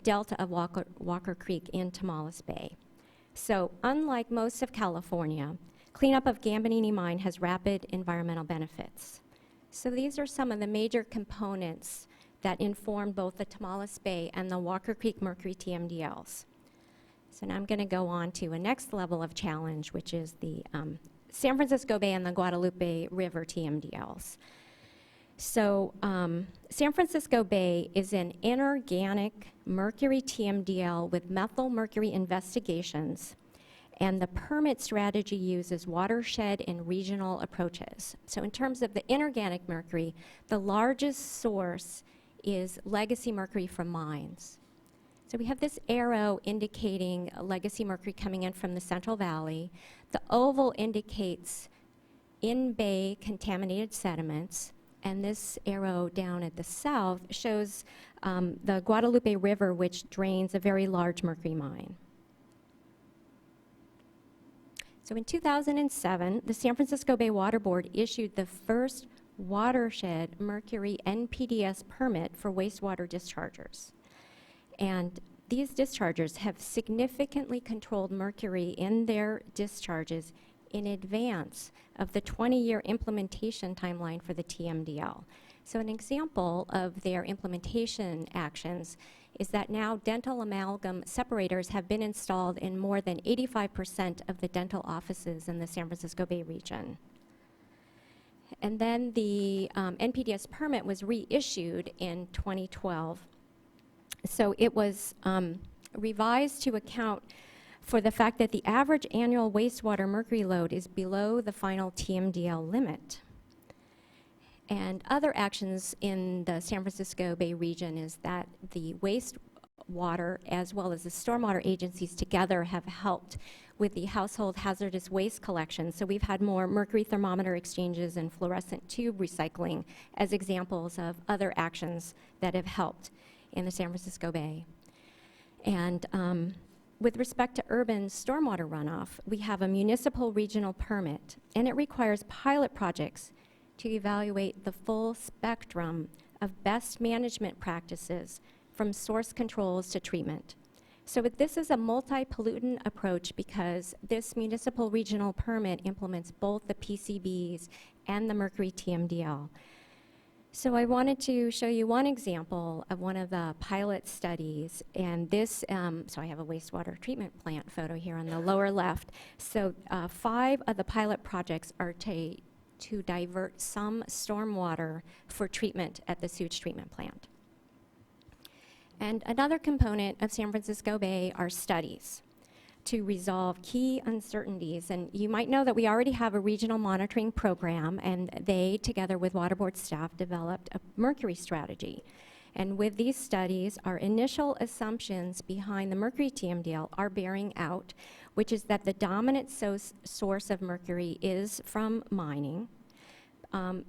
delta of Walker Creek in Tomales Bay. So unlike most of California, cleanup of Gambanini mine has rapid environmental benefits. So these are some of the major components that inform both the Tomales Bay and the Walker Creek Mercury TMDLs. So now I'm going to go on to a next level of challenge, which is the San Francisco Bay and the Guadalupe River TMDLs. So San Francisco Bay is an inorganic mercury TMDL with methylmercury investigations, and the permit strategy uses watershed and regional approaches. So in terms of the inorganic mercury, the largest source is legacy mercury from mines. So we have this arrow indicating legacy mercury coming in from the Central Valley. The oval indicates in-bay contaminated sediments, and this arrow down at the south shows the Guadalupe River, which drains a very large mercury mine. So in 2007, the San Francisco Bay Water Board issued the first watershed mercury NPDES permit for wastewater dischargers. And these dischargers have significantly controlled mercury in their discharges in advance of the 20-year implementation timeline for the TMDL. So an example of their implementation actions is that now dental amalgam separators have been installed in more than 85% of the dental offices in the San Francisco Bay region. And then the NPDES permit was reissued in 2012. So it was revised to account for the fact that the average annual wastewater mercury load is below the final TMDL limit. And other actions in the San Francisco Bay region is that the wastewater as well as the stormwater agencies together have helped with the household hazardous waste collection. So we've had more mercury thermometer exchanges and fluorescent tube recycling as examples of other actions that have helped in the San Francisco Bay. And with respect to urban stormwater runoff, we have a municipal regional permit, and it requires pilot projects to evaluate the full spectrum of best management practices from source controls to treatment. So this is a multi-pollutant approach because this municipal regional permit implements both the PCBs and the mercury TMDL. So I wanted to show you one example of one of the pilot studies, and this, so I have a wastewater treatment plant photo here on the lower left. So 5 of the pilot projects are to divert some stormwater for treatment at the sewage treatment plant. And another component of San Francisco Bay are studies to resolve key uncertainties. And you might know that we already have a regional monitoring program, and they, together with Water Board staff, developed a mercury strategy. And with these studies, our initial assumptions behind the mercury TMDL are bearing out, which is that the dominant source of mercury is from mining.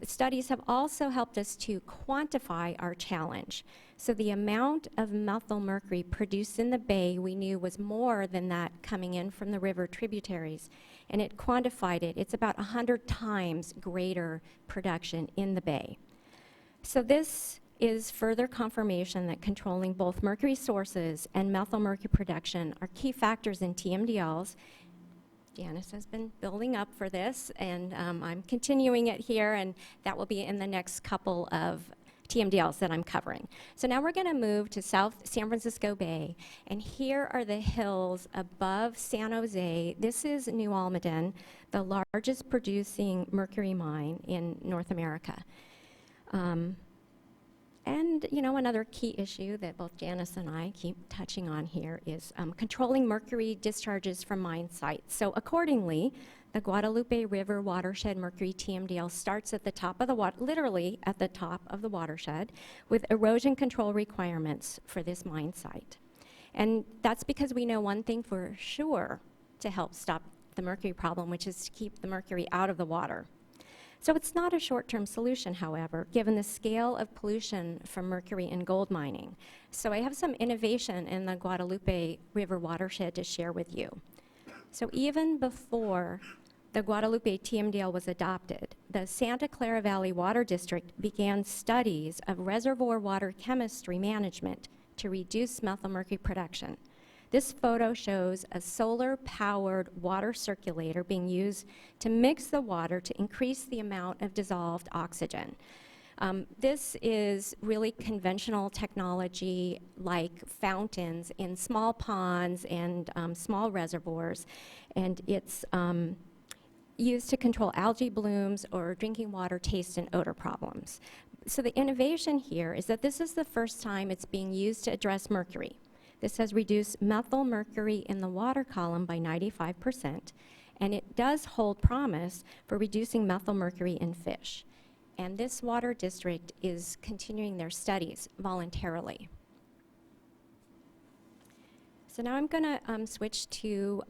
Studies have also helped us to quantify our challenge. So the amount of methylmercury produced in the bay we knew was more than that coming in from the river tributaries, and it quantified it. It's about 100 times greater production in the bay. So this is further confirmation that controlling both mercury sources and methylmercury production are key factors in TMDLs. Janice has been building up for this, and I'm continuing it here, and that will be in the next couple of TMDLs that I'm covering. So now we're going to move to South San Francisco Bay, and here are the hills above San Jose. This is New Almaden, the largest producing mercury mine in North America. And you know, another key issue that both Janice and I keep touching on here is controlling mercury discharges from mine sites. So accordingly, the Guadalupe River watershed mercury TMDL starts at the top of the literally at the top of the watershed, with erosion control requirements for this mine site. And that's because we know one thing for sure to help stop the mercury problem, which is to keep the mercury out of the water. So it's not a short-term solution, however, given the scale of pollution from mercury in gold mining. So I have some innovation in the Guadalupe River watershed to share with you. So even before the Guadalupe TMDL was adopted, the Santa Clara Valley Water District began studies of reservoir water chemistry management to reduce methylmercury production. This photo shows a solar-powered water circulator being used to mix the water to increase the amount of dissolved oxygen. This is really conventional technology like fountains in small ponds and small reservoirs, and it's used to control algae blooms or drinking water taste and odor problems. So the innovation here is that this is the first time it's being used to address mercury. This has reduced methylmercury in the water column by 95%, and it does hold promise for reducing methylmercury in fish. And this water district is continuing their studies voluntarily. So now I'm going to switch to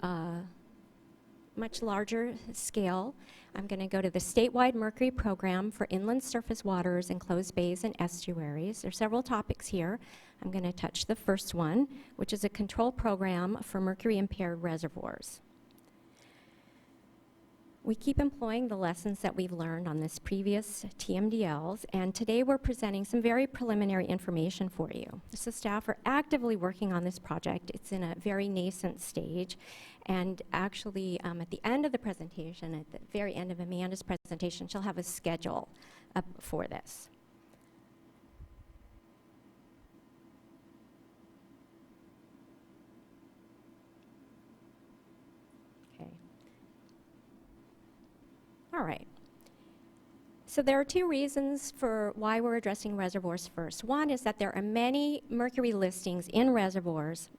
much larger scale. I'm going to go to the statewide mercury program for inland surface waters, enclosed bays, and estuaries. There are several topics here. I'm going to touch the first one, which is a control program for mercury-impaired reservoirs. We keep employing the lessons that we've learned on this previous TMDLs, and today we're presenting some very preliminary information for you. So staff are actively working on this project. It's in a very nascent stage, and actually at the end of the presentation, at the very end of Amanda's presentation, she'll have a schedule for this. All right. So there are two reasons for why we're addressing reservoirs first. One is that there are many mercury listings in reservoirs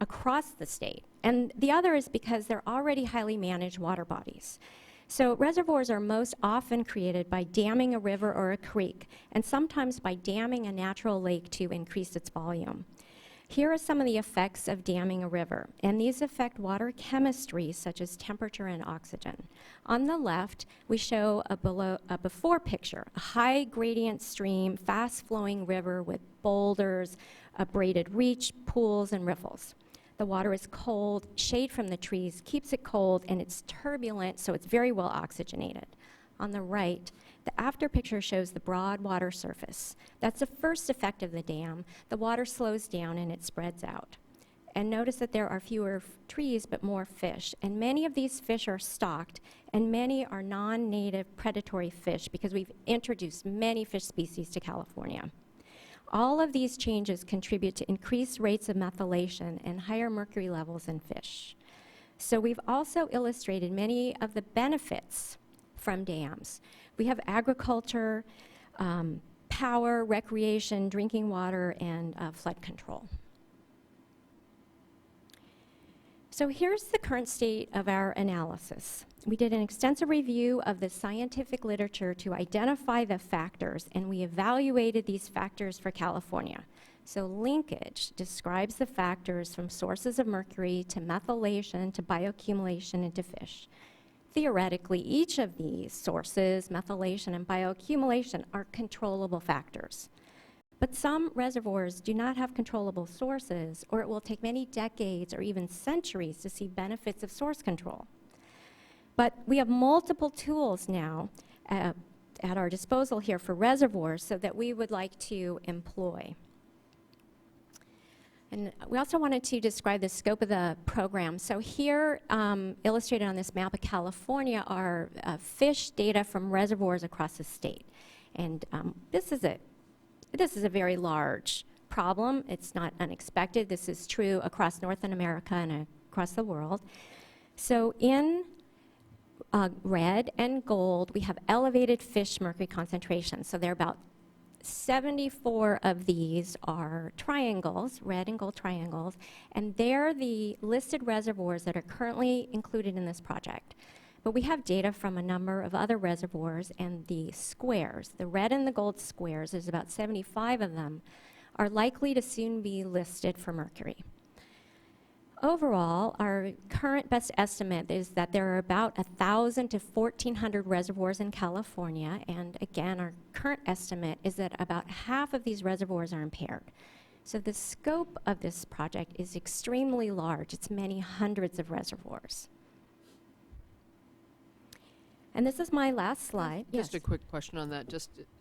across the state. And the other is because they're already highly managed water bodies. So reservoirs are most often created by damming a river or a creek, and sometimes by damming a natural lake to increase its volume. Here are some of the effects of damming a river, and these affect water chemistry such as temperature and oxygen. On the left, we show a before picture, a high gradient stream, fast flowing river with boulders, a braided reach, pools, and riffles. The water is cold, shade from the trees keeps it cold, and it's turbulent, so it's very well oxygenated. On the right, the after picture shows the broad water surface. That's the first effect of the dam. The water slows down and it spreads out. And notice that there are fewer trees but more fish. And many of these fish are stocked, and many are non-native predatory fish because we've introduced many fish species to California. All of these changes contribute to increased rates of methylation and higher mercury levels in fish. So we've also illustrated many of the benefits from dams. We have agriculture, power, recreation, drinking water, and flood control. So here's the current state of our analysis. We did an extensive review of the scientific literature to identify the factors, and we evaluated these factors for California. So linkage describes the factors from sources of mercury to methylation to bioaccumulation into fish. Theoretically, each of these sources, methylation and bioaccumulation, are controllable factors. But some reservoirs do not have controllable sources, or it will take many decades or even centuries to see benefits of source control. But we have multiple tools now at our disposal here for reservoirs so that we would like to employ. And we also wanted to describe the scope of the program. So here, illustrated on this map of California, are fish data from reservoirs across the state. And this is a very large problem. It's not unexpected. This is true across North America and across the world. So in red and gold, we have elevated fish mercury concentrations. So they're about 74 of these are triangles, red and gold triangles, and they're the listed reservoirs that are currently included in this project. But we have data from a number of other reservoirs, and the squares, the red and the gold squares, there's about 75 of them, are likely to soon be listed for mercury. Overall, our current best estimate is that there are about 1,000 to 1,400 reservoirs in California, and again, our current estimate is that about half of these reservoirs are impaired. So the scope of this project is extremely large. It's many hundreds of reservoirs. And this is my last slide. Just a quick question on that.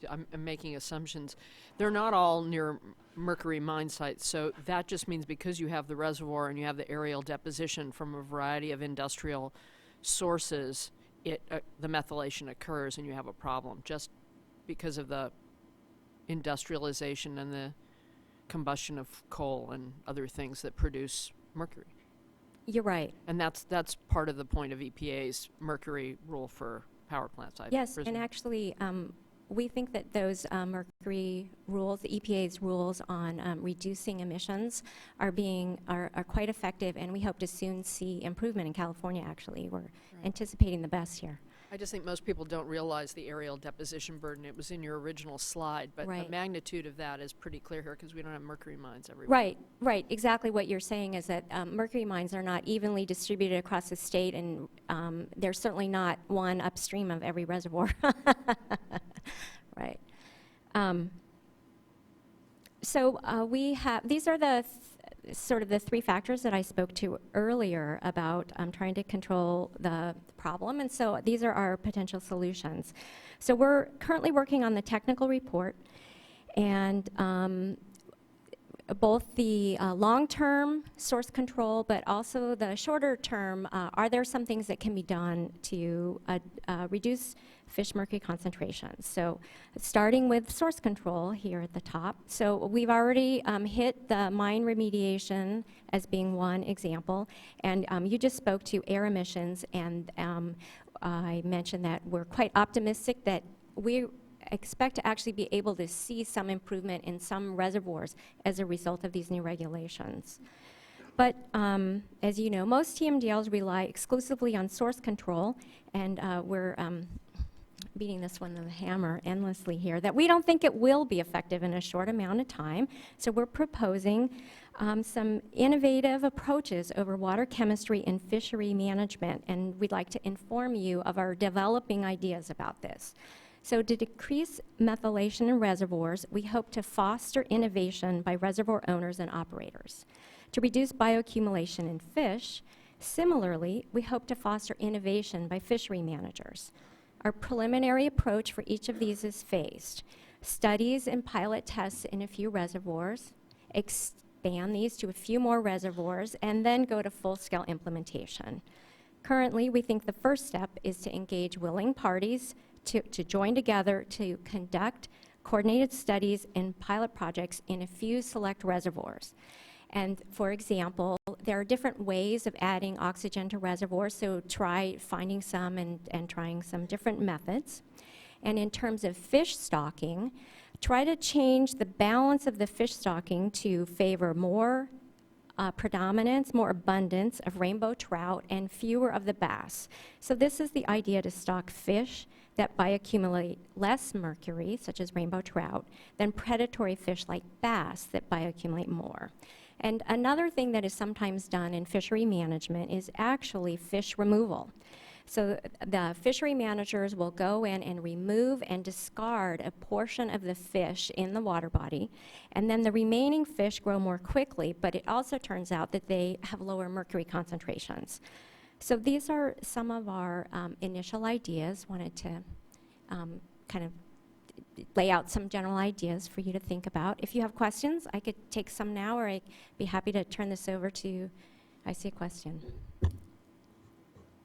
I'm making assumptions. They're not all near Mercury mine sites, so that just means because you have the reservoir and you have the aerial deposition from a variety of industrial sources, the methylation occurs and you have a problem just because of the industrialization and the combustion of coal and other things that produce mercury. You're right. And that's part of the point of EPA's mercury rule for power plants. Yes, and actually, we think that those mercury rules, the EPA's rules on reducing emissions, are quite effective, and we hope to soon see improvement in California. Actually, we're anticipating the best here. I just think most people don't realize the aerial deposition burden. It was in your original slide, but the magnitude of that is pretty clear here because we don't have mercury mines everywhere. Right. Exactly what you're saying is that mercury mines are not evenly distributed across the state, and they're certainly not one upstream of every reservoir. Right. So we have, these are the sort of the three factors that I spoke to earlier about trying to control the problem, and so these are our potential solutions. So we're currently working on the technical report, and both the long-term source control, but also the shorter-term, are there some things that can be done to reduce fish mercury concentrations? So starting with source control here at the top. So we've already hit the mine remediation as being one example, and you just spoke to air emissions, and I mentioned that we're quite optimistic that we expect to actually be able to see some improvement in some reservoirs as a result of these new regulations. But as you know, most TMDLs rely exclusively on source control, and we're beating this one with a hammer endlessly here, that we don't think it will be effective in a short amount of time. So we're proposing some innovative approaches over water chemistry and fishery management, and we'd like to inform you of our developing ideas about this. So to decrease methylation in reservoirs, we hope to foster innovation by reservoir owners and operators. To reduce bioaccumulation in fish, similarly, we hope to foster innovation by fishery managers. Our preliminary approach for each of these is phased. Studies and pilot tests in a few reservoirs, expand these to a few more reservoirs, and then go to full-scale implementation. Currently, we think the first step is to engage willing parties to join together to conduct coordinated studies and pilot projects in a few select reservoirs. And for example, there are different ways of adding oxygen to reservoirs, so try finding some and trying some different methods. And in terms of fish stocking, try to change the balance of the fish stocking to favor more predominance, more abundance of rainbow trout and fewer of the bass. So this is the idea, to stock fish that bioaccumulate less mercury, such as rainbow trout, than predatory fish like bass that bioaccumulate more. And another thing that is sometimes done in fishery management is actually fish removal. So the fishery managers will go in and remove and discard a portion of the fish in the water body, and then the remaining fish grow more quickly, but it also turns out that they have lower mercury concentrations. So these are some of our initial ideas. Wanted to kind of lay out some general ideas for you to think about. If you have questions, I could take some now, or I'd be happy to turn this over to, I see a question.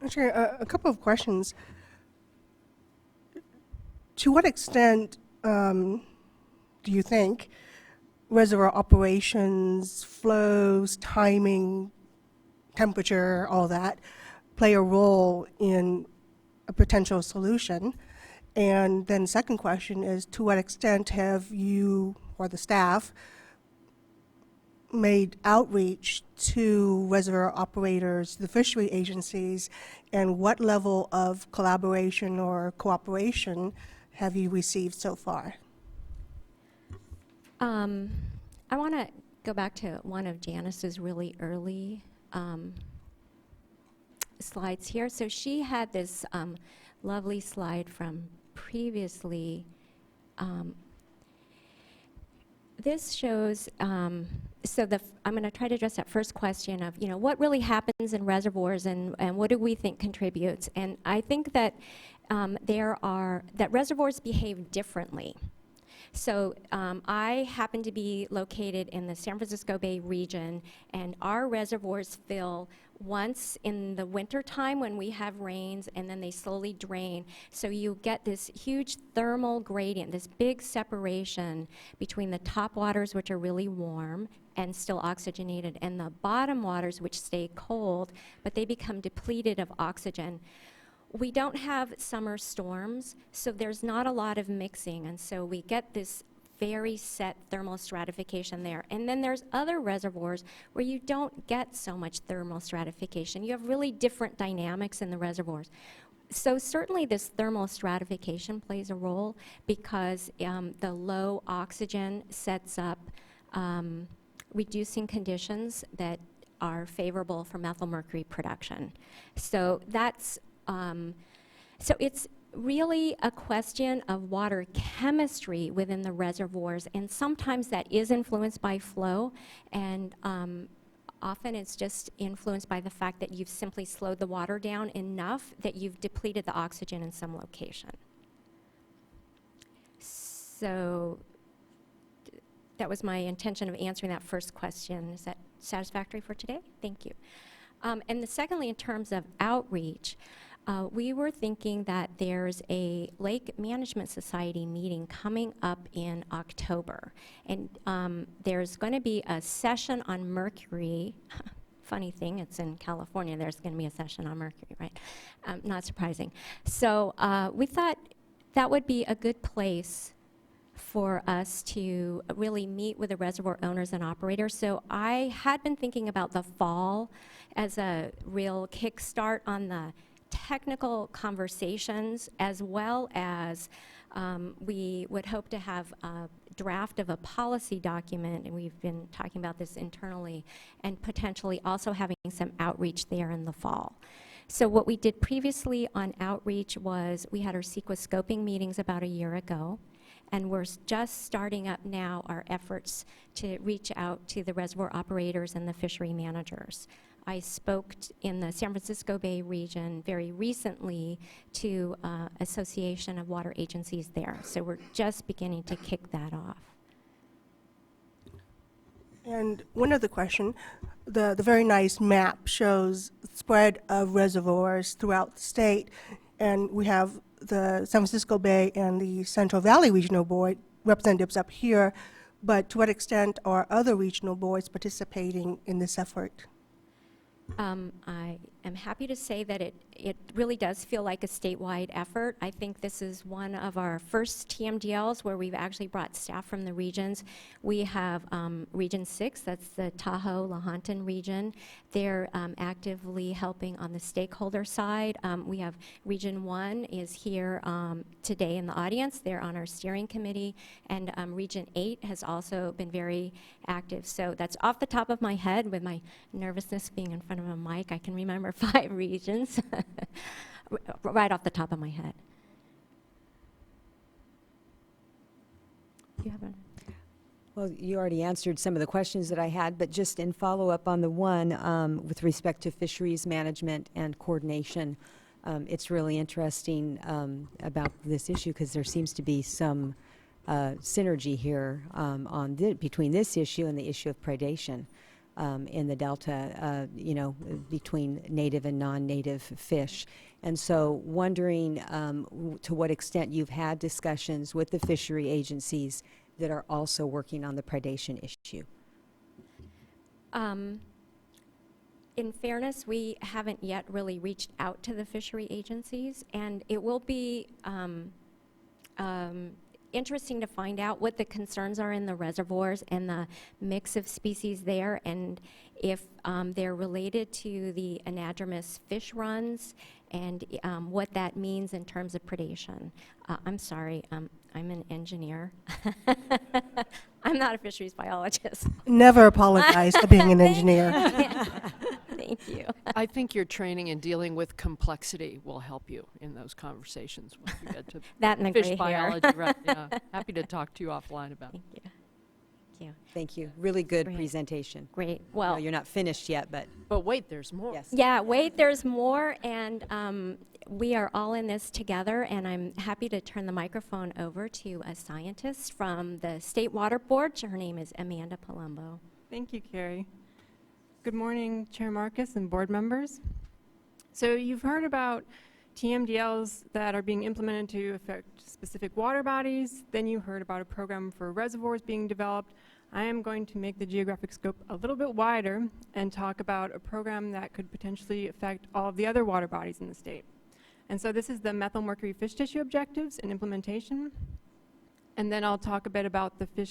Sure, a couple of questions. To what extent do you think reservoir operations, flows, timing, temperature, all that, play a role in a potential solution? And then second question is, to what extent have you or the staff made outreach to reservoir operators, the fishery agencies, and what level of collaboration or cooperation have you received so far? I want to go back to one of Janice's really early slides here. So she had this lovely slide from previously. This shows, I'm going to try to address that first question of, what really happens in reservoirs and what do we think contributes? And I think that that reservoirs behave differently. So I happen to be located in the San Francisco Bay region, and our reservoirs fill once in the winter time when we have rains, and then they slowly drain. So you get this huge thermal gradient, this big separation between the top waters, which are really warm and still oxygenated, and the bottom waters, which stay cold, but they become depleted of oxygen. We don't have summer storms, so there's not a lot of mixing, and so we get this very set thermal stratification there. And then there's other reservoirs where you don't get so much thermal stratification. You have really different dynamics in the reservoirs. So certainly this thermal stratification plays a role because the low oxygen sets up reducing conditions that are favorable for methylmercury production. So that's so it's really a question of water chemistry within the reservoirs, and sometimes that is influenced by flow, and often it's just influenced by the fact that you've simply slowed the water down enough that you've depleted the oxygen in some location. So that was my intention of answering that first question. Is that satisfactory for today? Thank you. And secondly, in terms of outreach, we were thinking that there's a Lake Management Society meeting coming up in October. And there's going to be a session on mercury. Funny thing, it's in California. There's going to be a session on mercury, right? Not surprising. So we thought that would be a good place for us to really meet with the reservoir owners and operators. So I had been thinking about the fall as a real kickstart on the technical conversations, as well as we would hope to have a draft of a policy document, and we've been talking about this internally, and potentially also having some outreach there in the fall. So what we did previously on outreach was we had our CEQA scoping meetings about a year ago, and we're just starting up now our efforts to reach out to the reservoir operators and the fishery managers. I spoke in the San Francisco Bay region very recently to Association of Water Agencies there. So we're just beginning to kick that off. And one other question, the very nice map shows spread of reservoirs throughout the state, and we have the San Francisco Bay and the Central Valley Regional Board representatives up here, but to what extent are other regional boards participating in this effort? I am happy to say that it really does feel like a statewide effort. I think this is one of our first TMDLs where we've actually brought staff from the regions. We have Region 6, that's the Tahoe-Lahontan region. They're actively helping on the stakeholder side. We have Region 1 is here today in the audience. They're on our steering committee. And Region 8 has also been very active. So that's off the top of my head, with my nervousness being in front of a mic. I can remember 5 regions right off the top of my head. Do you have a? Well, you already answered some of the questions that I had, but just in follow-up on the one with respect to fisheries management and coordination, it's really interesting about this issue because there seems to be some synergy here between this issue and the issue of predation in the delta, between native and non-native fish. And so wondering to what extent you've had discussions with the fishery agencies that are also working on the predation issue. In fairness, we haven't yet really reached out to the fishery agencies, and it will be interesting to find out what the concerns are in the reservoirs and the mix of species there, and if they're related to the anadromous fish runs, and what that means in terms of predation. I'm sorry, I'm an engineer. I'm not a fisheries biologist. Never apologize for being an engineer. Thank you. I think your training in dealing with complexity will help you in those conversations when you get to That and the fish gray hair. biology. Right, yeah. Happy to talk to you offline about it. Thank you. Thank you. Thank you. Really good Great. presentation. Great. No, Well, you're not finished yet, but But wait, there's more. yes. yeah, wait, there's more, and we are all in this together, and I'm happy to turn the microphone over to a scientist from the State Water Board. Her name is Amanda Palumbo. Thank you, Carrie. Good morning, Chair Marcus and board members. So you've heard about TMDLs that are being implemented to affect specific water bodies. Then you heard about a program for reservoirs being developed. I am going to make the geographic scope a little bit wider and talk about a program that could potentially affect all of the other water bodies in the state. And so this is the methylmercury fish tissue objectives and implementation. And then I'll talk a bit about the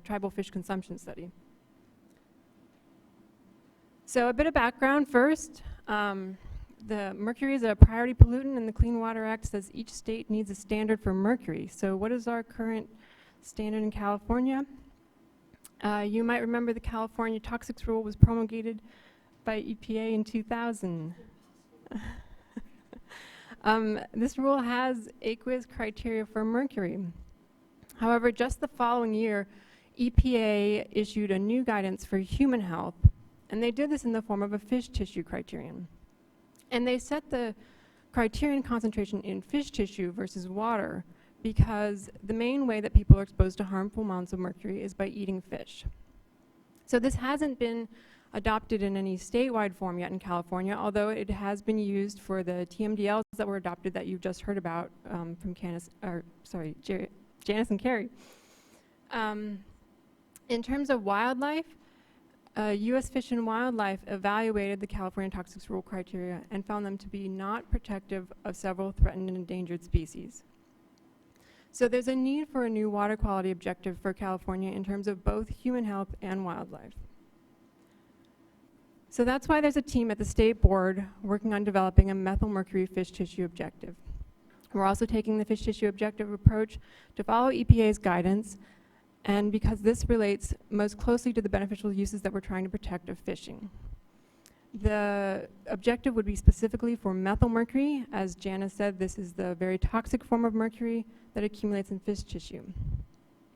tribal fish consumption study. So a bit of background first. The mercury is a priority pollutant, and the Clean Water Act says each state needs a standard for mercury. So what is our current standard in California? You might remember the California Toxics Rule was promulgated by EPA in 2000. This rule has aqueous criteria for mercury. However, just the following year, EPA issued a new guidance for human health, and they did this in the form of a fish tissue criterion. And they set the criterion concentration in fish tissue versus water because the main way that people are exposed to harmful amounts of mercury is by eating fish. So this hasn't been adopted in any statewide form yet in California, although it has been used for the TMDLs that were adopted that you've just heard about from Janice and Carrie. In terms of wildlife, U.S. Fish and Wildlife evaluated the California Toxics Rule criteria and found them to be not protective of several threatened and endangered species. So there's a need for a new water quality objective for California in terms of both human health and wildlife. So that's why there's a team at the state board working on developing a methylmercury fish tissue objective. We're also taking the fish tissue objective approach to follow EPA's guidance, and because this relates most closely to the beneficial uses that we're trying to protect of fishing. The objective would be specifically for methylmercury. As Janice said, this is the very toxic form of mercury that accumulates in fish tissue.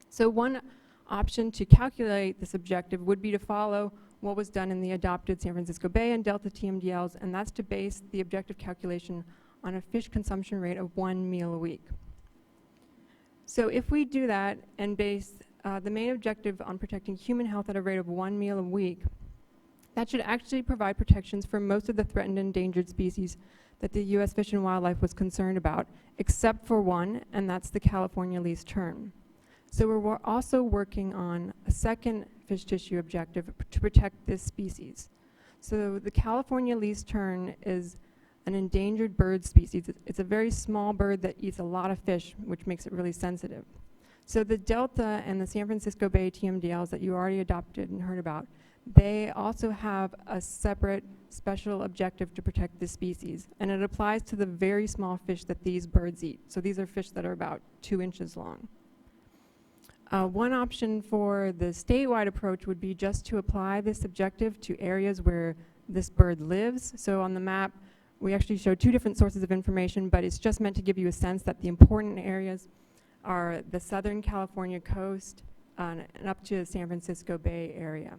So one option to calculate this objective would be to follow what was done in the adopted San Francisco Bay and Delta TMDLs, and that's to base the objective calculation on a fish consumption rate of 1 meal a week. So if we do that and base the main objective on protecting human health at a rate of 1 meal a week, that should actually provide protections for most of the threatened and endangered species that the U.S. Fish and Wildlife was concerned about, except for one, and that's the California least tern. So we're also working on a second fish tissue objective to protect this species. So the California least tern is an endangered bird species. It's a very small bird that eats a lot of fish, which makes it really sensitive. So the Delta and the San Francisco Bay TMDLs that you already adopted and heard about, they also have a separate special objective to protect this species, and it applies to the very small fish that these birds eat. So these are fish that are about 2 inches long. One option for the statewide approach would be just to apply this objective to areas where this bird lives. So on the map, we actually show 2 different sources of information, but it's just meant to give you a sense that the important areas are the Southern California coast and up to the San Francisco Bay area.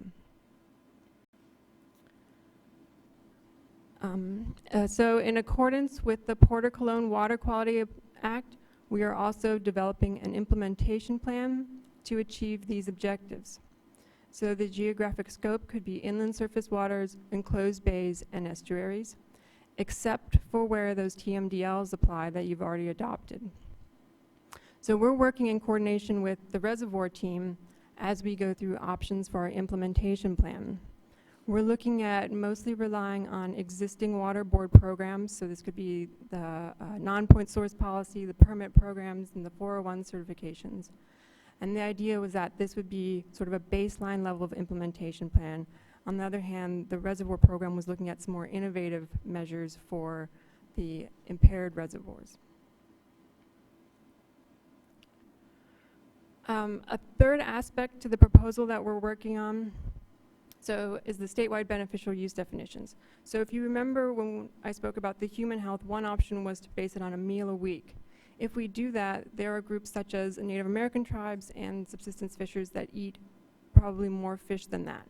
So in accordance with the Porter-Cologne Water Quality Act, we are also developing an implementation plan to achieve these objectives. So the geographic scope could be inland surface waters, enclosed bays, and estuaries, except for where those TMDLs apply that you've already adopted. So we're working in coordination with the Reservoir team as we go through options for our implementation plan. We're looking at mostly relying on existing water board programs, so this could be the non-point source policy, the permit programs, and the 401 certifications. And the idea was that this would be sort of a baseline level of implementation plan. On the other hand, the Reservoir program was looking at some more innovative measures for the impaired reservoirs. A third aspect to the proposal that we're working on is the statewide beneficial use definitions. So if you remember when I spoke about the human health, one option was to base it on a meal a week. If we do that, there are groups such as Native American tribes and subsistence fishers that eat probably more fish than that.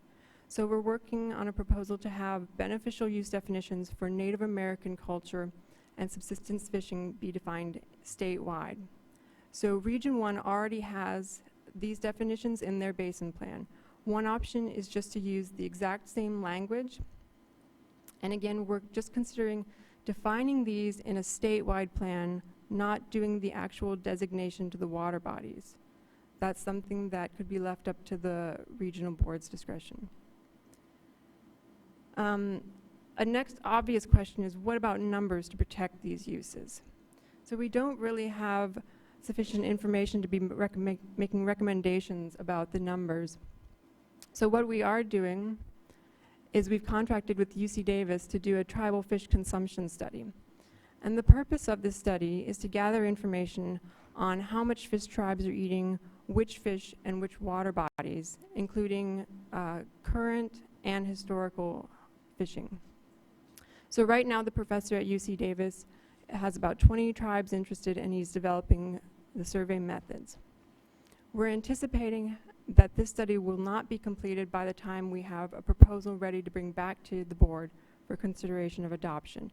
So we're working on a proposal to have beneficial use definitions for Native American culture and subsistence fishing be defined statewide. So Region 1 already has these definitions in their basin plan. One option is just to use the exact same language. And again, we're just considering defining these in a statewide plan, not doing the actual designation to the water bodies. That's something that could be left up to the regional board's discretion. A next obvious question is, what about numbers to protect these uses? So we don't really have sufficient information to be making recommendations about the numbers. So what we are doing is we've contracted with UC Davis to do a tribal fish consumption study. And the purpose of this study is to gather information on how much fish tribes are eating, which fish and which water bodies, including current and historical fishing. So right now the professor at UC Davis has about 20 tribes interested, and he's developing the survey methods. We're anticipating that this study will not be completed by the time we have a proposal ready to bring back to the board for consideration of adoption.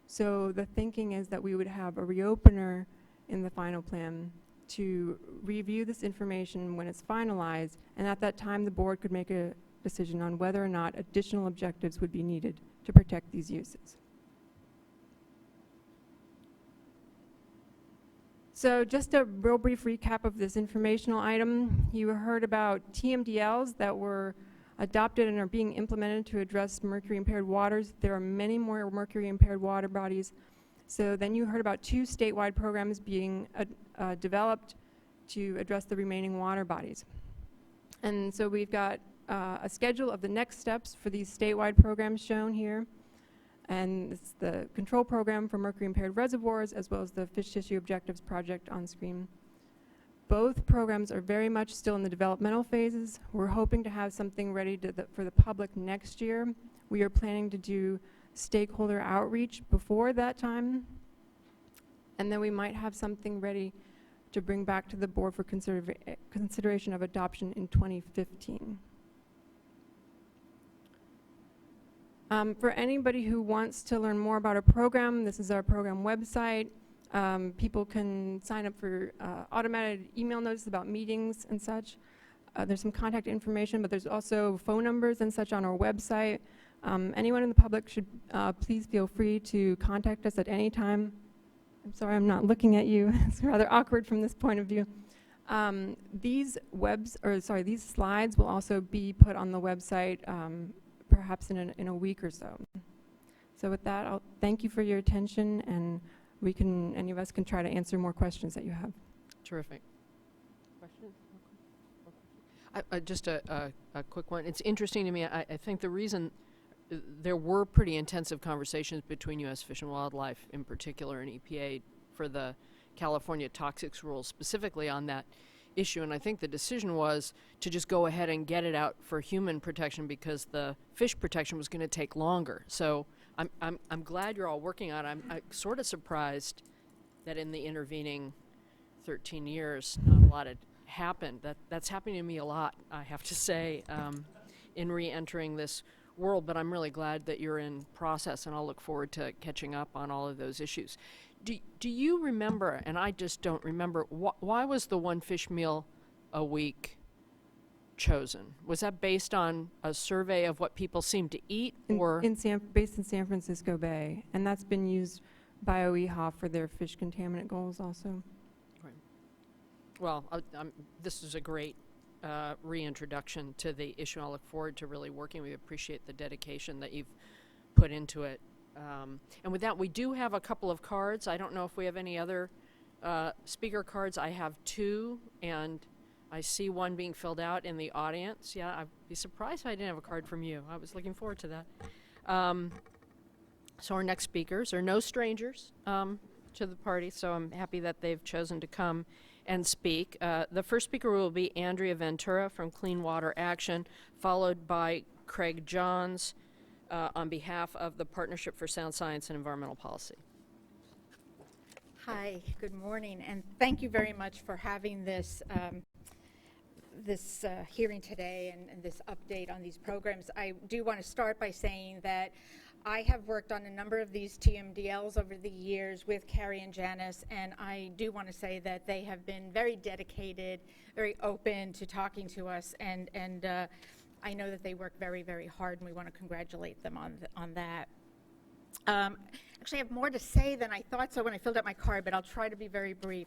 So the thinking is that we would have a reopener in the final plan to review this information when it's finalized, and at that time the board could make a decision on whether or not additional objectives would be needed to protect these uses. So just a real brief recap of this informational item. You heard about TMDLs that were adopted and are being implemented to address mercury impaired waters. There are many more mercury impaired water bodies. So then you heard about 2 statewide programs being developed to address the remaining water bodies. And so we've got a schedule of the next steps for these statewide programs shown here. And it's the control program for mercury impaired reservoirs, as well as the fish tissue objectives project on screen. Both programs are very much still in the developmental phases. We're hoping to have something ready for the public next year. We are planning to do stakeholder outreach before that time. And then we might have something ready to bring back to the board for consideration of adoption in 2015. For anybody who wants to learn more about our program, this is our program website. People can sign up for automated email notices about meetings and such. There's some contact information, but there's also phone numbers and such on our website. Anyone in the public should please feel free to contact us at any time. I'm sorry, I'm not looking at you. It's rather awkward from this point of view. These slides will also be put on the website perhaps in a week or so. So with that, I'll thank you for your attention, and any of us can try to answer more questions that you have. Terrific. Questions? Just a quick one. It's interesting to me. I think the reason there were pretty intensive conversations between U.S. Fish and Wildlife in particular and EPA for the California toxics rules specifically on that issue, and I think the decision was to just go ahead and get it out for human protection because the fish protection was going to take longer. So I'm glad you're all working on it. I'm sort of surprised that in the intervening 13 years not a lot had happened. That's happening to me a lot, I have to say, in re-entering this world, but I'm really glad that you're in process, and I'll look forward to catching up on all of those issues. Do you remember, and I just don't remember, why was the 1 fish meal a week chosen? Was that based on a survey of what people seem to eat, or? Based in San Francisco Bay, and that's been used by OEHA for their fish contaminant goals also. Right. Well, this is a great reintroduction to the issue. I look forward to really working. We appreciate the dedication that you've put into it. And with that, we do have a couple of cards. I don't know if we have any other speaker cards. I have 2, and I see one being filled out in the audience. Yeah, I'd be surprised if I didn't have a card from you. I was looking forward to that. So our next speakers are no strangers to the party, so I'm happy that they've chosen to come and speak. The first speaker will be Andrea Ventura from Clean Water Action, followed by Craig Johns on behalf of the Partnership for Sound Science and Environmental Policy. Hi, good morning, and thank you very much for having this hearing today and this update on these programs. I do want to start by saying that I have worked on a number of these TMDLs over the years with Carrie and Janice, and I do want to say that they have been very dedicated, very open to talking to us, and I know that they work very, very hard, and we want to congratulate them on that. Actually, I have more to say than I thought so when I filled out my card, but I'll try to be very brief.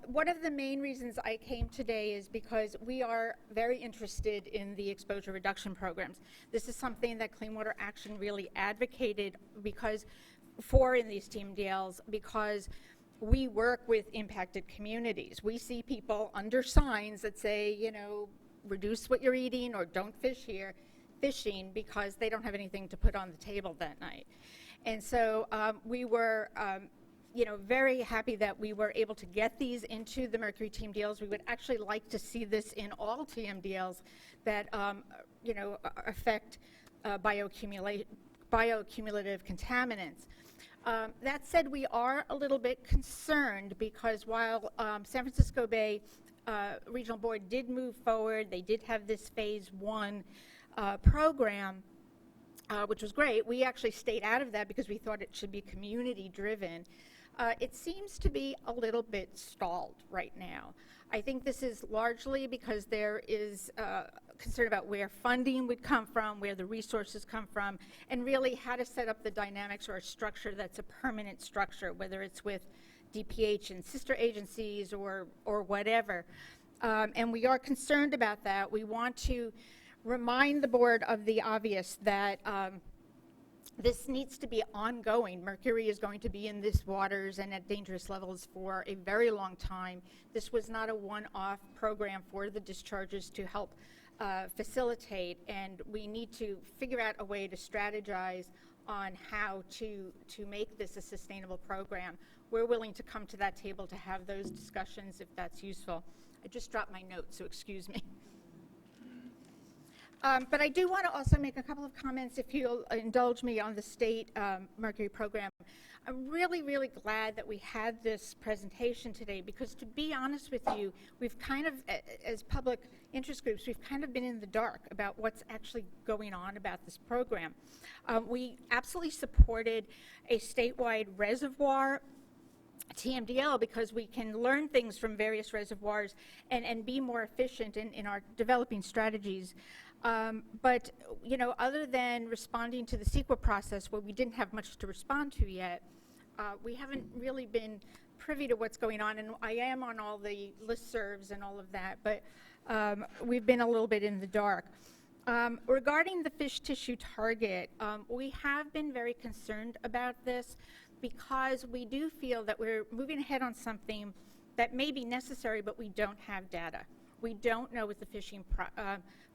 One of the main reasons I came today is because we are very interested in the exposure reduction programs. This is something that Clean Water Action really advocated in these TMDLs, because we work with impacted communities. We see people under signs that say, you know, reduce what you're eating or don't fish here, fishing because they don't have anything to put on the table that night. And so we were very happy that we were able to get these into the Mercury TMDLs. We would actually like to see this in all TMDLs that, affect bioaccumulative contaminants. That said, we are a little bit concerned because while San Francisco Bay Regional Board did move forward, they did have this phase 1 program, which was great. We actually stayed out of that because we thought it should be community driven. It seems to be a little bit stalled right now. I think this is largely because there is concern about where funding would come from, where the resources come from, and really how to set up the dynamics or a structure that's a permanent structure, whether it's with DPH and sister agencies or whatever. And we are concerned about that. We want to remind the board of the obvious that this needs to be ongoing. Mercury is going to be in these waters and at dangerous levels for a very long time. This was not a one-off program for the discharges to help facilitate, and we need to figure out a way to strategize on how to make this a sustainable program. We're willing to come to that table to have those discussions if that's useful. I just dropped my notes, so excuse me. But I do want to also make a couple of comments, if you'll indulge me, on the state Mercury program. I'm really, really glad that we had this presentation today, because to be honest with you, we've kind of, as public interest groups, we've kind of been in the dark about what's actually going on about this program. We absolutely supported a statewide reservoir TMDL because we can learn things from various reservoirs and be more efficient in our developing strategies. But, other than responding to the CEQA process where we didn't have much to respond to yet, we haven't really been privy to what's going on. And I am on all the listservs and all of that, but we've been a little bit in the dark. Regarding the fish tissue target, we have been very concerned about this because we do feel that we're moving ahead on something that may be necessary, but we don't have data. We don't know what the fishing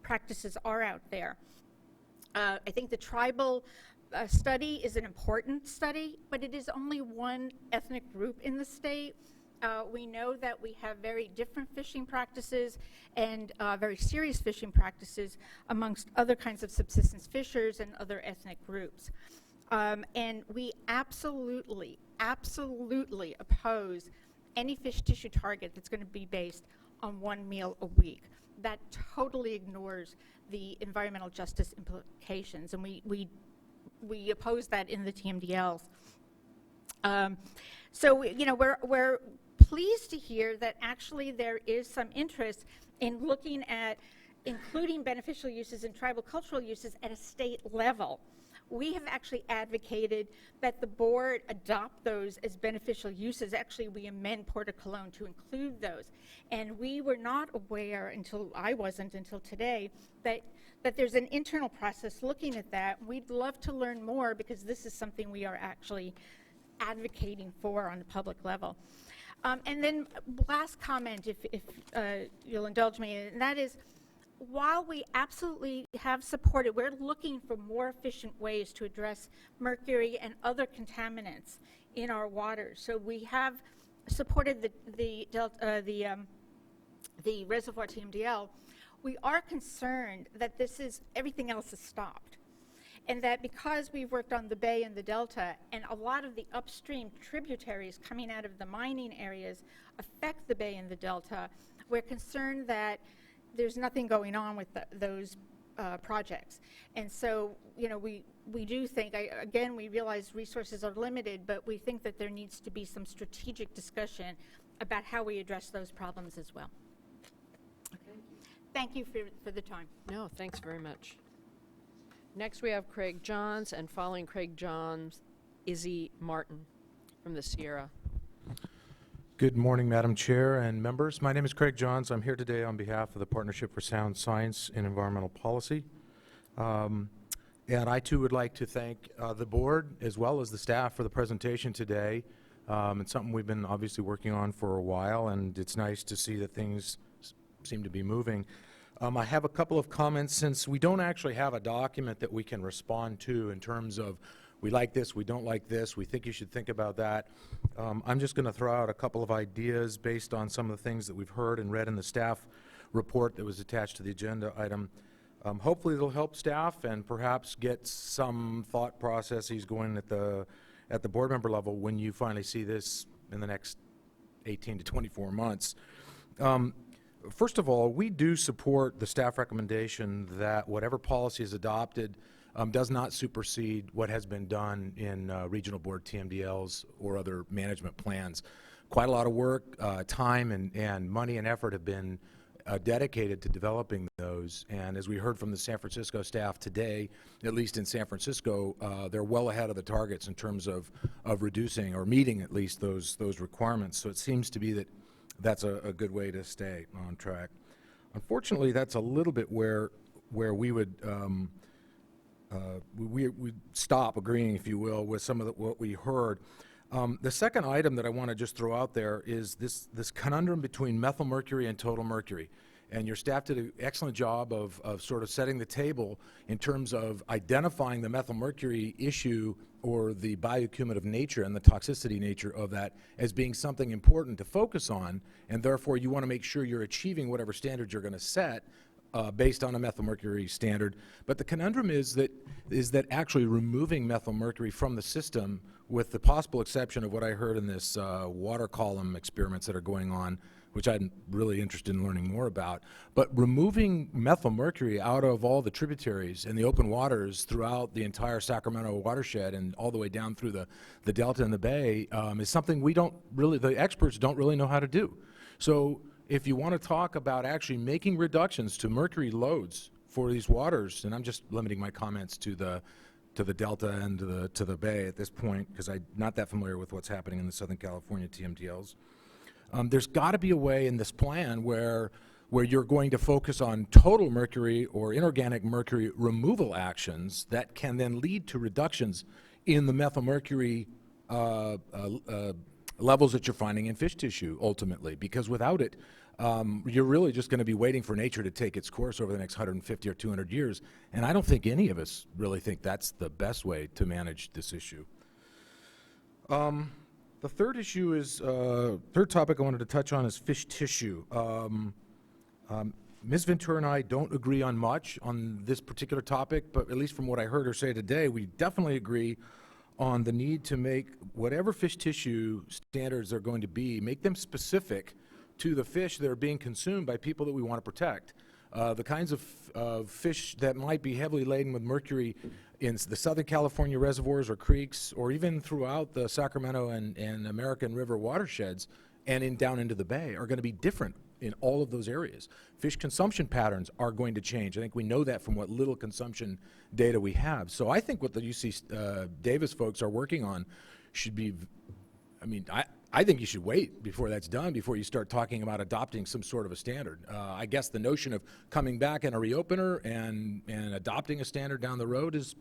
practices are out there. I think the tribal study is an important study, but it is only one ethnic group in the state. We know that we have very different fishing practices and very serious fishing practices amongst other kinds of subsistence fishers and other ethnic groups. And we absolutely oppose any fish tissue target that's going to be based on one meal a week. That totally ignores the environmental justice implications, and we oppose that in the TMDLs. So we're pleased to hear that actually there is some interest in looking at including beneficial uses and tribal cultural uses at a state level. We have actually advocated that the board adopt those as beneficial uses. Actually, we amend Port of Cologne to include those. And we were not aware I wasn't until today, that there's an internal process looking at that. We'd love to learn more because this is something we are actually advocating for on the public level. And then last comment, if you'll indulge me, and that is, while we absolutely have supported, we're looking for more efficient ways to address mercury and other contaminants in our waters. So we have supported the reservoir TMDL. We are concerned that everything else is stopped, and that because we've worked on the bay and the delta, and a lot of the upstream tributaries coming out of the mining areas affect the bay and the delta, we're concerned that there's nothing going on with those projects. And so, you know, we do think, again, we realize resources are limited, but we think that there needs to be some strategic discussion about how we address those problems as well. Thank you for the time. No, thanks very much. Next, we have Craig Johns, and following Craig Johns, Izzy Martin from the Sierra. Good morning, Madam Chair and members. My name is Craig Johns. I'm here today on behalf of the Partnership for Sound Science in Environmental Policy. And I too would like to thank the board as well as the staff for the presentation today. It's something we've been obviously working on for a while, and it's nice to see that things seem to be moving. I have a couple of comments since we don't actually have a document that we can respond to in terms of we like this, we don't like this, we think you should think about that. I'm just going to throw out a couple of ideas based on some of the things that we've heard and read in the staff report that was attached to the agenda item. Hopefully it'll help staff and perhaps get some thought processes going at the board member level when you finally see this in the next 18 to 24 months. First of all, we do support the staff recommendation that whatever policy is adopted does not supersede what has been done in regional board TMDLs or other management plans. Quite a lot of work, time, and money and effort have been dedicated to developing those. And as we heard from the San Francisco staff today, at least in San Francisco, they're well ahead of the targets in terms of reducing or meeting at least those requirements. So it seems to be that that's a good way to stay on track. Unfortunately, that's a little bit where we would we stop agreeing, if you will, with some of what we heard. The second item that I want to just throw out there is this conundrum between methylmercury and total mercury. And your staff did an excellent job of sort of setting the table in terms of identifying the methylmercury issue or the bioaccumulative nature and the toxicity nature of that as being something important to focus on, and therefore you want to make sure you're achieving whatever standards you're going to set based on a methylmercury standard. But the conundrum is that actually removing methylmercury from the system, with the possible exception of what I heard in this water column experiments that are going on, which I'm really interested in learning more about, but removing methylmercury out of all the tributaries and the open waters throughout the entire Sacramento watershed and all the way down through the Delta and the Bay is something the experts don't really know how to do. So if you want to talk about actually making reductions to mercury loads for these waters, and I'm just limiting my comments to the Delta and to the Bay at this point, because I'm not that familiar with what's happening in the Southern California TMDLs. There's got to be a way in this plan where you're going to focus on total mercury or inorganic mercury removal actions that can then lead to reductions in the methylmercury levels that you're finding in fish tissue ultimately, because without it, you're really just going to be waiting for nature to take its course over the next 150 or 200 years. And I don't think any of us really think that's the best way to manage this issue. The third issue is, third topic I wanted to touch on is fish tissue. Ms. Ventura and I don't agree on much on this particular topic, but at least from what I heard her say today, we definitely agree on the need to make whatever fish tissue standards are going to be, make them specific to the fish that are being consumed by people that we want to protect. The kinds of fish that might be heavily laden with mercury in the Southern California reservoirs or creeks, or even throughout the Sacramento and American River watersheds and down into the Bay, are going to be different in all of those areas. Fish consumption patterns are going to change. I think we know that from what little consumption data we have. So I think what the UC Davis folks are working on should be, I think you should wait before that's done, before you start talking about adopting some sort of a standard. I guess the notion of coming back in a reopener and adopting a standard down the road is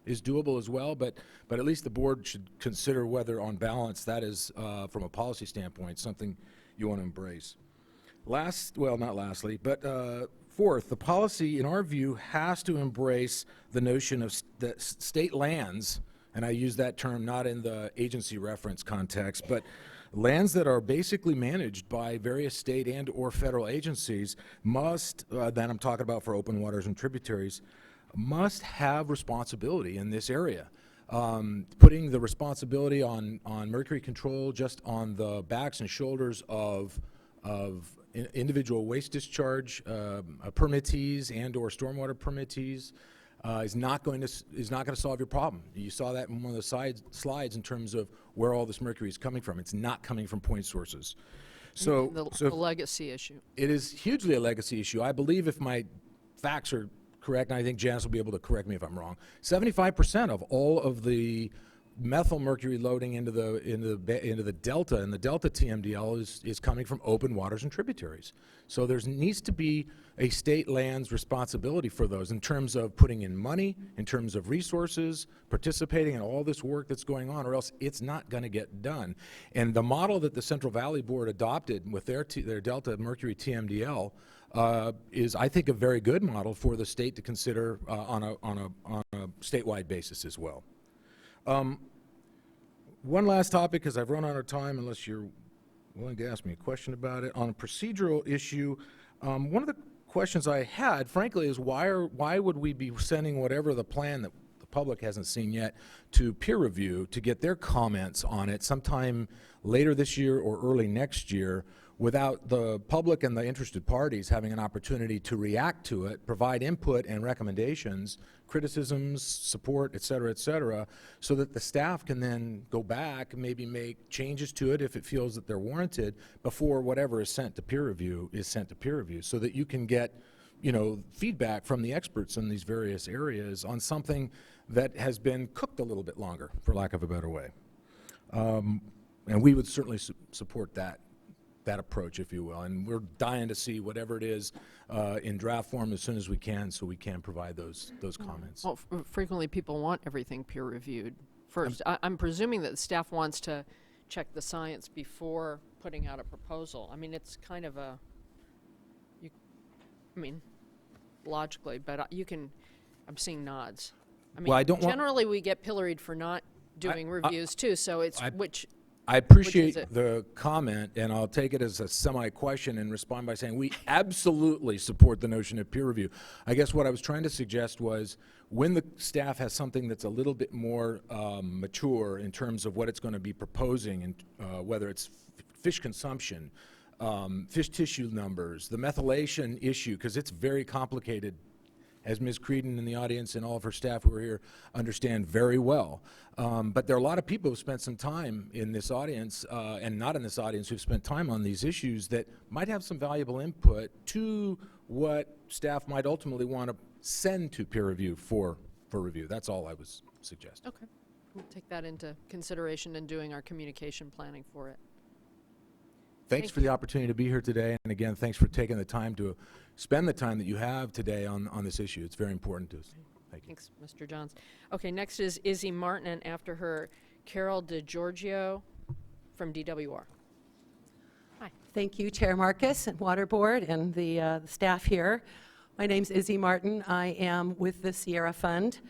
doable as well, but at least the board should consider whether on balance that is, from a policy standpoint, something you want to embrace. Not lastly, but fourth, the policy, in our view, has to embrace the notion of state lands, and I use that term not in the agency reference context, but lands that are basically managed by various state and or federal agencies must, that I'm talking about for open waters and tributaries, must have responsibility in this area. Putting the responsibility on mercury control just on the backs and shoulders of individual waste discharge permittees and/or stormwater permittees is not going to solve your problem. You saw that in one of the slides in terms of where all this mercury is coming from. It's not coming from point sources. So, The legacy issue. it is hugely a legacy issue. I believe, if my facts are correct, and I think Janice will be able to correct me if I'm wrong, 75% of all of the methylmercury loading into the delta, and the delta TMDL is coming from open waters and tributaries. So there needs to be a state land's responsibility for those in terms of putting in money, in terms of resources, participating in all this work that's going on, or else it's not going to get done. And the model that the Central Valley Board adopted with their delta mercury TMDL is, I think, a very good model for the state to consider on a statewide basis as well. One last topic, because I've run out of time, unless you're willing to ask me a question about it. On a procedural issue, one of the questions I had, frankly, is why would we be sending whatever the plan that the public hasn't seen yet to peer review to get their comments on it sometime later this year or early next year, without the public and the interested parties having an opportunity to react to it, provide input and recommendations, criticisms, support, et cetera, so that the staff can then go back and maybe make changes to it if it feels that they're warranted before whatever is sent to peer review is sent to peer review, so that you can get, feedback from the experts in these various areas on something that has been cooked a little bit longer, for lack of a better way. And we would certainly support that approach, if you will, and we're dying to see whatever it is in draft form as soon as we can, so we can provide those comments. Well, frequently people want everything peer reviewed first. I'm presuming that the staff wants to check the science before putting out a proposal. I mean, it's kind of logically, but I'm seeing nods. I mean, Well, I don't want- generally we get pilloried for not doing reviews too, so it's I appreciate it? the comment, and I'll take it as a semi-question and respond by saying we absolutely support the notion of peer review. I guess what I was trying to suggest was, when the staff has something that's a little bit more mature in terms of what it's going to be proposing, and whether it's fish consumption, fish tissue numbers, the methylation issue, because it's very complicated, as Ms. Creedon in the audience and all of her staff who are here understand very well. But there are a lot of people who've spent some time in this audience, and not in this audience, who've spent time on these issues that might have some valuable input to what staff might ultimately want to send to peer review for review. That's all I was suggesting. okay. We'll take that into consideration in doing our communication planning for it. Thanks for the opportunity to be here today, and again, thanks for taking the time to spend the time that you have today on this issue. It's very important to us. Thank you. Thanks, Mr. Johns. Okay, next is Izzy Martin, and after her, Carol DeGiorgio from DWR. Hi. Thank you, Chair Marcus and Water Board and the staff here. My name's Izzy Martin. I am with the Sierra Fund.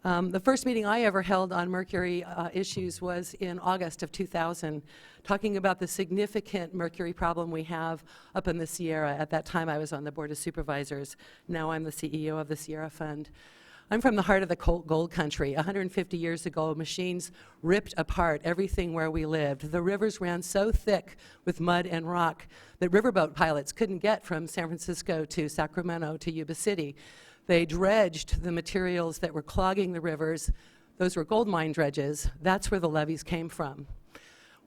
The first meeting I ever held on mercury issues was in August of 2000, talking about the significant mercury problem we have up in the Sierra. At that time, I was on the Board of Supervisors. Now I'm the CEO of the Sierra Fund. I'm from the heart of the gold country. 150 years ago, machines ripped apart everything where we lived. The rivers ran so thick with mud and rock that riverboat pilots couldn't get from San Francisco to Sacramento to Yuba City. They dredged the materials that were clogging the rivers. Those were gold mine dredges. That's where the levees came from.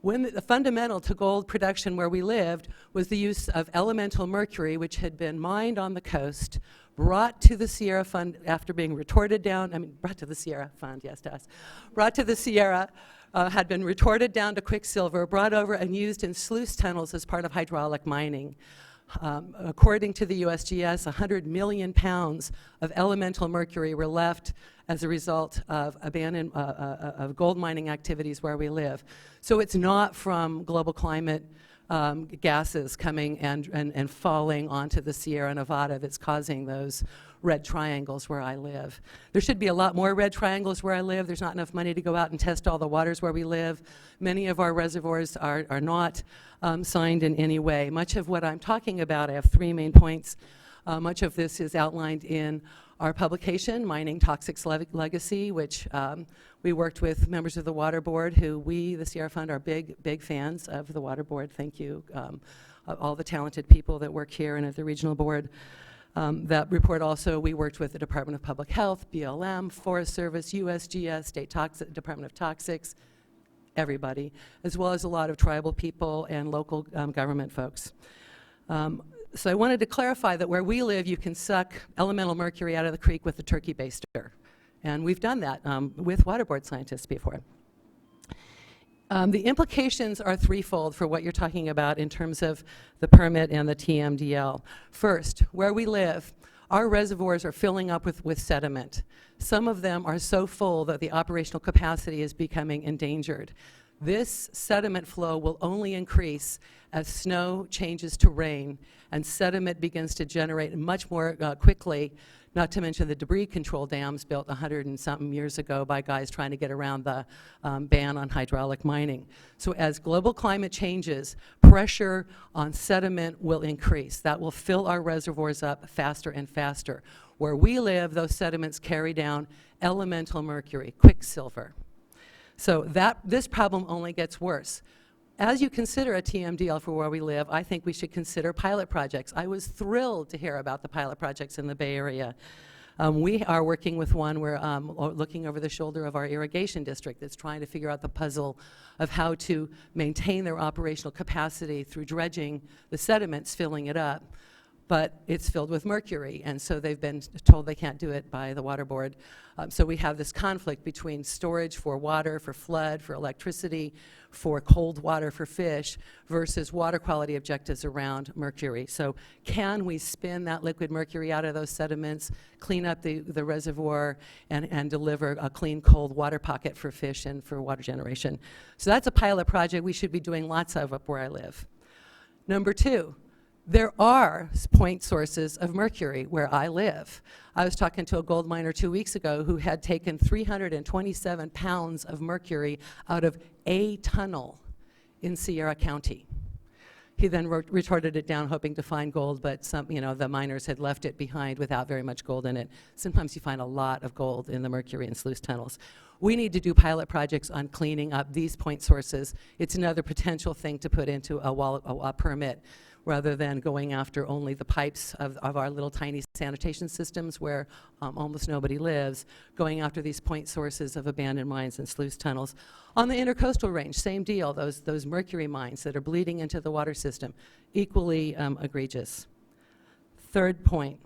When the fundamental to gold production where we lived was the use of elemental mercury, which had been mined on the coast, brought to the Sierra Fund after being retorted down, brought to the Sierra Fund, yes, to us, brought to the Sierra, had been retorted down to quicksilver, brought over and used in sluice tunnels as part of hydraulic mining. According to the USGS, 100 million pounds of elemental mercury were left as a result of of gold mining activities where we live. So it's not from global climate gases coming and falling onto the Sierra Nevada that's causing those red triangles where I live. There should be a lot more red triangles where I live. There's not enough money to go out and test all the waters where we live. Many of our reservoirs are not signed in any way. Much of what I'm talking about, I have three main points. Much of this is outlined in our publication, Mining Toxics Legacy, which we worked with members of the Water Board, who we, the Sierra Fund, are big fans of the Water Board. Thank you. all the talented people that work here and at the regional board. That report also, we worked with the Department of Public Health, BLM, Forest Service, USGS, Department of Toxics, everybody, as well as a lot of tribal people and local government folks. So I wanted to clarify that where we live, you can suck elemental mercury out of the creek with a turkey baster. And we've done that with water board scientists before. The implications are threefold for what you're talking about in terms of the permit and the TMDL. First, where we live, our reservoirs are filling up with sediment. Some of them are so full that the operational capacity is becoming endangered. This sediment flow will only increase as snow changes to rain and sediment begins to generate much more quickly, not to mention the debris control dams built 100 and something years ago by guys trying to get around the ban on hydraulic mining. So as global climate changes, pressure on sediment will increase. That will fill our reservoirs up faster and faster. Where we live, those sediments carry down elemental mercury, quicksilver. So this problem only gets worse. As you consider a TMDL for where we live, I think we should consider pilot projects. I was thrilled to hear about the pilot projects in the Bay Area. We are working with one where looking over the shoulder of our irrigation district that's trying to figure out the puzzle of how to maintain their operational capacity through dredging the sediments, filling it up. But it's filled with mercury, and so they've been told they can't do it by the water board. So we have this conflict between storage for water, for flood, for electricity, for cold water for fish, versus water quality objectives around mercury. So can we spin that liquid mercury out of those sediments, clean up the reservoir, and deliver a clean, cold water pocket for fish and for water generation? So that's a pilot project we should be doing lots of up where I live. Number two, there are point sources of mercury where I live. I was talking to a gold miner 2 weeks ago who had taken 327 pounds of mercury out of a tunnel in Sierra County. He then retorted it down hoping to find gold, but the miners had left it behind without very much gold in it. Sometimes you find a lot of gold in the mercury and sluice tunnels. We need to do pilot projects on cleaning up these point sources. It's another potential thing to put into a permit, rather than going after only the pipes of our little tiny sanitation systems where almost nobody lives, going after these point sources of abandoned mines and sluice tunnels. On the intercoastal range, same deal, those mercury mines that are bleeding into the water system, equally egregious. Third point,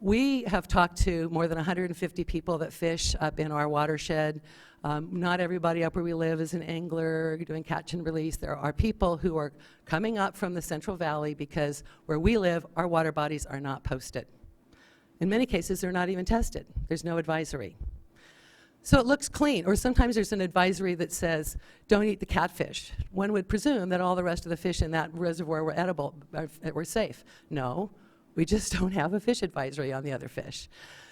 we have talked to more than 150 people that fish up in our watershed. Not everybody up where we live is an angler doing catch and release. There are people who are coming up from the Central Valley because where we live, our water bodies are not posted. In many cases, they're not even tested. There's no advisory. So it looks clean, or sometimes there's an advisory that says, don't eat the catfish. One would presume that all the rest of the fish in that reservoir were edible, were safe. No, we just don't have a fish advisory on the other fish.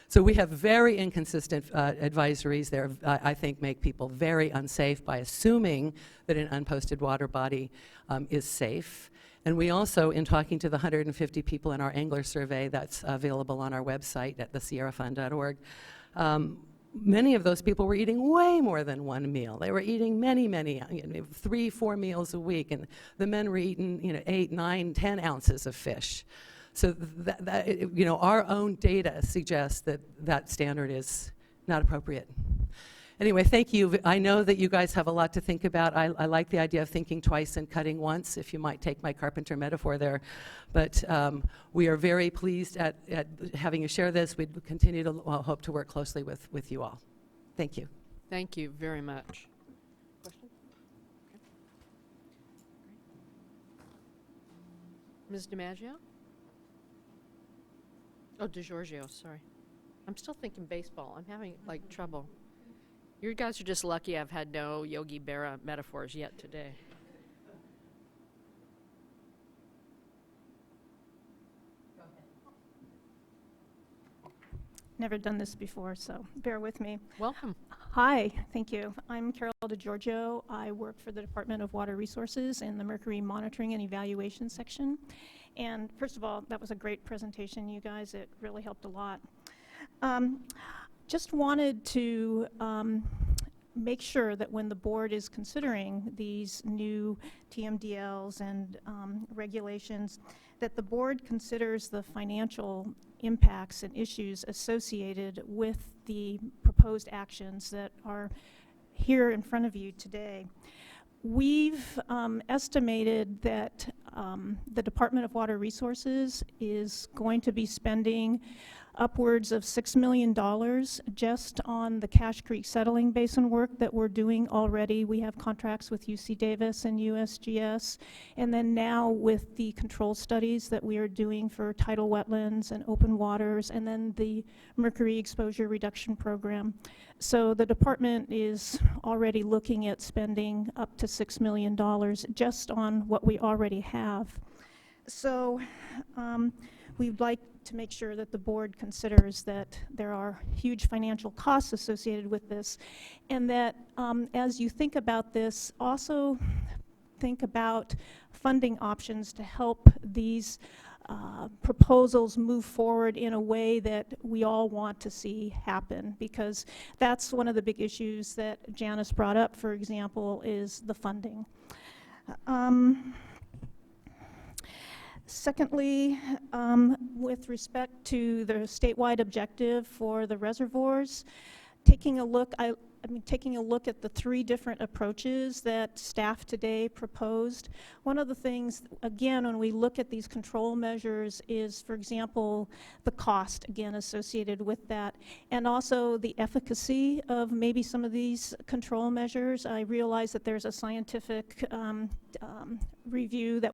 So we have very inconsistent advisories there, I think make people very unsafe by assuming that an unposted water body is safe. And we also, in talking to the 150 people in our angler survey that's available on our website at thesierrafund.org, many of those people were eating way more than one meal. They were eating many, 3-4 meals a week, and the men were eating 8, 9, 10 ounces of fish. So our own data suggests that that standard is not appropriate. Anyway, thank you. I know that you guys have a lot to think about. I like the idea of thinking twice and cutting once, if you might take my carpenter metaphor there. But we are very pleased at having you share this. We continue to hope to work closely with you all. Thank you. Thank you very much. Question? Okay. Ms. DiMaggio? Oh, DiGiorgio, sorry. I'm still thinking baseball. I'm having, trouble. You guys are just lucky I've had no Yogi Berra metaphors yet today. Never done this before, so bear with me. Welcome. Hi, thank you. I'm Carol DiGiorgio. I work for the Department of Water Resources in the Mercury Monitoring and Evaluation section. And first of all, that was a great presentation, you guys. It really helped a lot. Just wanted to make sure that when the board is considering these new TMDLs and regulations, that the board considers the financial impacts and issues associated with the proposed actions that are here in front of you today. We've estimated that the Department of Water Resources is going to be spending upwards of $6 million just on the Cache Creek settling basin work that we're doing already. We have contracts with UC Davis and USGS, and then now with the control studies that we are doing for tidal wetlands and open waters, and then the mercury exposure reduction program. So the department is already looking at spending up to $6 million just on what we already have. So we'd like to make sure that the board considers that there are huge financial costs associated with this, and that as you think about this, also think about funding options to help these proposals move forward in a way that we all want to see happen, because that's one of the big issues that Janice brought up, for example, is the funding. Secondly, with respect to the statewide objective for the reservoirs, taking a look at the 3 different approaches that staff today proposed, one of the things, again, when we look at these control measures is, for example, the cost, again, associated with that, and also the efficacy of maybe some of these control measures. I realize that there's a scientific review that